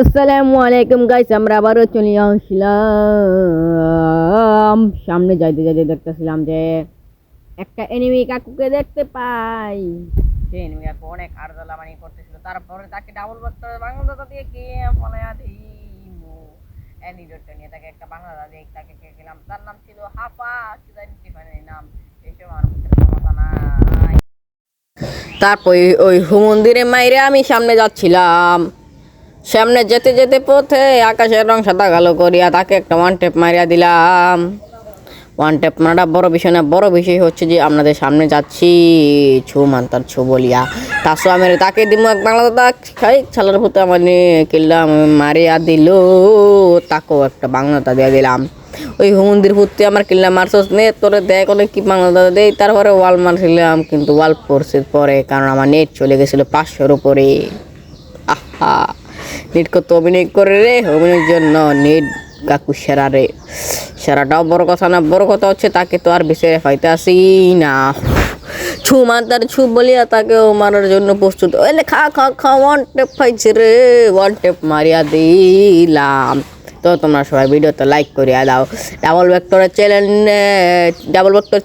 আসসালামু আলাইকুম গাইস, আমরা আবারও চলে আসলাম। সামনে যাইতে যাইতে দেখতেছিলাম যে একটা এনিমি কাকুকে দেখতে পাই। সেই এনিমি কাকু অনেক আরদালামানি করতেছিল, তারপরে তাকে ডাবল বাস্টার বাংলাটা দিয়ে গেম ফলায়া দিমু। অ্যানিডোটটা নিয়ে তাকে একটা বাংলাটা দিয়ে তাকে খেলাম। তার নাম ছিল হাফা, কি জানি টিফানের নাম, এইসব আমার মুখের ক্ষমতা নাই। তারপর ওই মন্দিরে মাইরে আমি সামনে যাচ্ছিলাম। সামনে যেতে যেতে পথে আকাশের রং সাদা কালো করিয়া তাকে একটা ওয়ান টেপ মারিয়া দিলাম। ওয়ান টেপ মারাটা বড় বিষয় না, বড় বিষয় হচ্ছে যে আপনাদের সামনে যাচ্ছি ছু মান্তার ছু বলিয়া তাসো আমি তাকে দিব এক বাংলা দাদা খাই ছালার ভূতে আমার কিনলাম মারিয়া দিল। তাকেও একটা বাংলা দাদা দিয়ে দিলাম। ওই মন্দির ভূতে আমার কিনলাম মারছস নে তোরে দেয় করে কি বাংলা দাদা দেয়। তারপরে ওয়াল মারছিলাম, কিন্তু ওয়াল পড়ছে পরে, কারণ আমার নেট চলে গেছিলো 500-র উপরে। আহা, নেট কত অভিনয় করে রে, অভিনয়ের জন্য নেট কাকু সেরা রে। সেরাটাও বড় কথা না, বড় কথা হচ্ছে তাকে তো আর বিচারে পাইতে আসি না। ছু মাতার ছু বলিয়া তাকেও মারার জন্য প্রস্তুত। ওইলে খা খা খা ওয়ান টেপ পাইছে রে, ওয়ান টেপ মারিয়া দিলাম। তো তোমরা সবাই ভিডিওতে লাইক করিয়া দাও। ডাবল ভেক্টর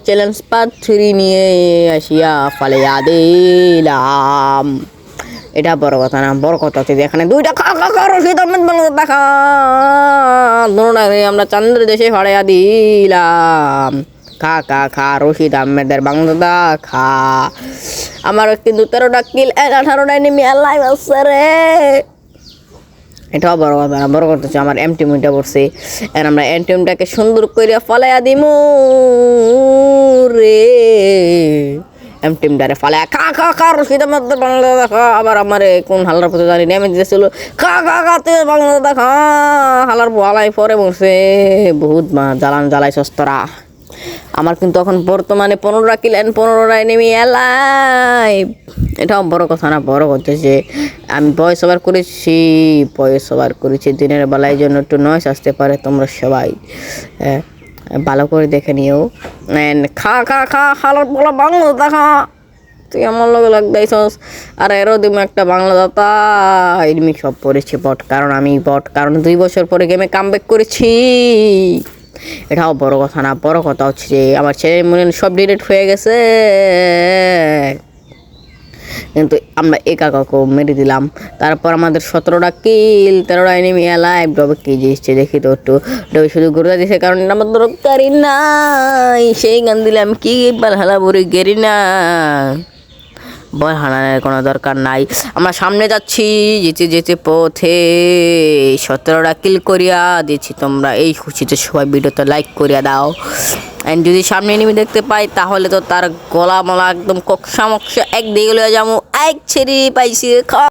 চ্যালেঞ্জ পার্ট 3 নিয়ে আসিয়া ফালিয়া দিলাম। এটা বড় কথা না, বড় কথা হচ্ছে যে এখানে দুইটা খা খা খা রশিদ আহমেদ বাংলা দেখা আমরা চান্দ্রের দেশে ফাড়াইয়া দিলাম। খা খা খা রশিদ আহমেদের বাংলা খা। আমার কিন্তু 13টা কিল 18টা এনিমি লাইভ আছে রে। এটাও বড় কথা না, বড় কথা হচ্ছে আমার এমটিমটা পড়ছে। আর আমরা এমটিমটাকে সুন্দর করে ফলাইয়া দিমু রে। এমটিম ডারে ফালায়া খা খা খা রশিদ আহমেদের বাংলা দেখা। আবার আমার কোন হালার পথে জানি নেমে দিয়েছিল, খা খা খা তুই বাংলা দেখা। হালার ভালাই পরে বসে বহুত জ্বালাই সস্তরা। আমার কিন্তু এখন বর্তমানে 15টা কিল 15টা এনিমি লাইভ। এটাও বড় কথা না, বড় কথা যে আমি ভয়েস ওভার করেছি দিনের বেলায়, জন্য একটু নয়েস আসতে পারে। তোমরা সবাই ভালো করে দেখে নিও। খা খা খা হালার বলা বাংলা দেখা। তুই আমার লগে লাগদাইছস আর এরও দিম একটা বাংলা দাতা। এনিমি সব পড়েছে বট, কারণ আমি বট, কারণ 2 বছর পরে গেমে কামব্যাক করেছি। এটাও বড় কথা না, বড় কথা হচ্ছে যে আমার ছেলে মনে সব ডিলিট হয়ে গেছে, কিন্তু আমরা একা কাকু মেরে দিলাম। তারপর আমাদের 17টা কিল 13টা এনিমি লাইভ। ডবে কি জিসছে দেখি তো একটু। ডবে শুধু ঘুরে দিছে, কারণ আমার দরকারই নাই। সেই গান দিলে আমি কি বল হালা বুড়ি গেরি না, বল হানানের কোনো দরকার নাই। আমরা সামনে যাচ্ছি, যেতে যেতে পথে 17টা কিল করিয়া দিচ্ছি। তোমরা এই খুশিতে সবাই ভিডিওতে লাইক করিয়া দাও। অ্যান্ড যদি সামনে এনিমি দেখতে পাই তাহলে তো তার গলা মলা একদম কক্সা মক্সা এক দিকে লইয়া যাবো। এক ছেড়ে পাইছি খা।